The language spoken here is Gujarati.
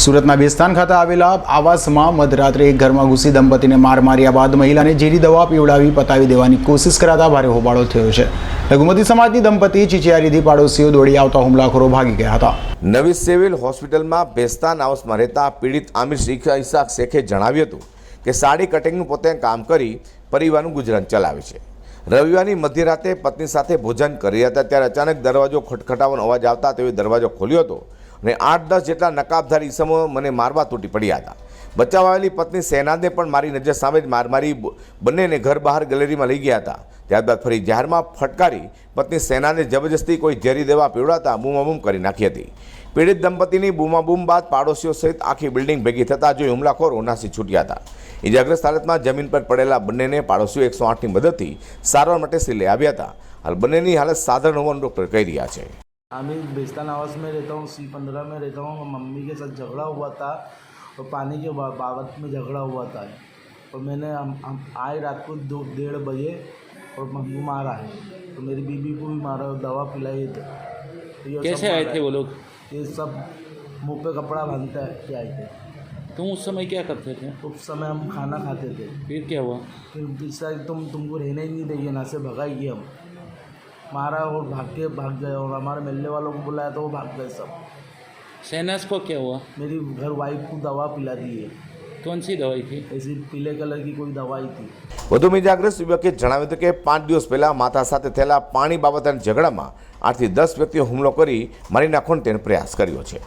સુરતના બેસ્તાન ખાતે આવેલા આવાસમાં મધરાત્રે એક ઘરમાં ઘૂસી દંપતીને માર માર્યા બાદ મહિલાને ઝેરી દવા પીવડાવી પતાવી દેવાની કોશિશ કરાતા ભારે હોબાળો થયો છે। લઘુમતી સમાજની દંપતી ચીચિયારીથી પાડોશીઓ દોડી આવતા હુમલાખોરો ભાગી ગયા હતા। નવી સિવિલ હોસ્પિટલમાં બેસ્તાન હાઉસમાં રહેતા પીડિત આમિર ઇસાક શેખે જણાવ્યું હતું કે સાડી કટિંગનું પોતે કામ કરી પરિવારનું ગુજરાન ચલાવે છે। રવિવારની મધ્યરાતે પત્ની સાથે ભોજન કરી હતા ત્યારે અચાનક દરવાજો ખટખટાવાનો અવાજ આવતા તેઓએ દરવાજો ખોલ્યો હતો અને 8-10 જેટલા નકાબધારી ઈસમો મને મારવા તૂટી પડ્યા હતા। બચાવ આવેલી પત્ની શહેનાઝને પણ મારી નજર સામે જ માર મારી બંનેને ઘર બહાર ગેલેરીમાં લઈ ગયા હતા। ત્યારબાદ ફરી જાહેરમાં ફટકારી પત્ની શહેનાઝને જબરજસ્તી કોઈ ઝેરી દવા પીવડાતા બૂમાબૂમ કરી નાખી હતી। પીડિત દંપતીની બૂમાબૂમ બાદ પાડોશીઓ સહિત આખી બિલ્ડિંગ ભેગી થતાં જોઈ હુમલાખોરો નાસી છૂટ્યા હતા। ઇજાગ્રસ્ત હાલતમાં જમીન પર પડેલા બંનેને પાડોશીઓ 108ની મદદથી સારવાર માટે લઈ આવ્યા હતા। હાલ બંનેની હાલત સાધારણ હોવાનું ડૉક્ટર કહી રહ્યા છે। आमिर बेस्तान आवास में रहता हूँ, C15 में रहता हूँ। मम्मी के साथ झगड़ा हुआ था और पानी के बाबत में झगड़ा हुआ था और मैंने हम आए रात को 1:30 बजे और मम्मी मारा है तो मेरी बीबी को भी मारा और दवा पिलाई। कैसे आए थे वो लोग? ये सब मुंह पे कपड़ा बांधते के आए थे। तुम उस समय क्या करते थे? उस समय हम खाना खाते थे। फिर क्या हुआ? फिर तुमको रहने ही नहीं देंगे, ना से भगाएंगे हम। मारा और भाग गए और हमारे मिलने वालों को बुलाया तो वो भाग गए सब। शहनाज को क्या हुआ? मेरी घर वाइफ को दवा पिला दी है। कौन सी दवाई थी? ऐसी पीले कलर की कोई दवाई थी। વધુમાં ઇજાગ્રસ્ત યુવકે જણાવ્યું હતું કે 5 દિવસ પહેલા માતા સાથે થયેલા પાણી બાબતના ઝઘડામાં 8 થી 10 વ્યક્તિઓ હુમલો કરી મારી નાખવાનો તેનો પ્રયાસ કર્યો છે।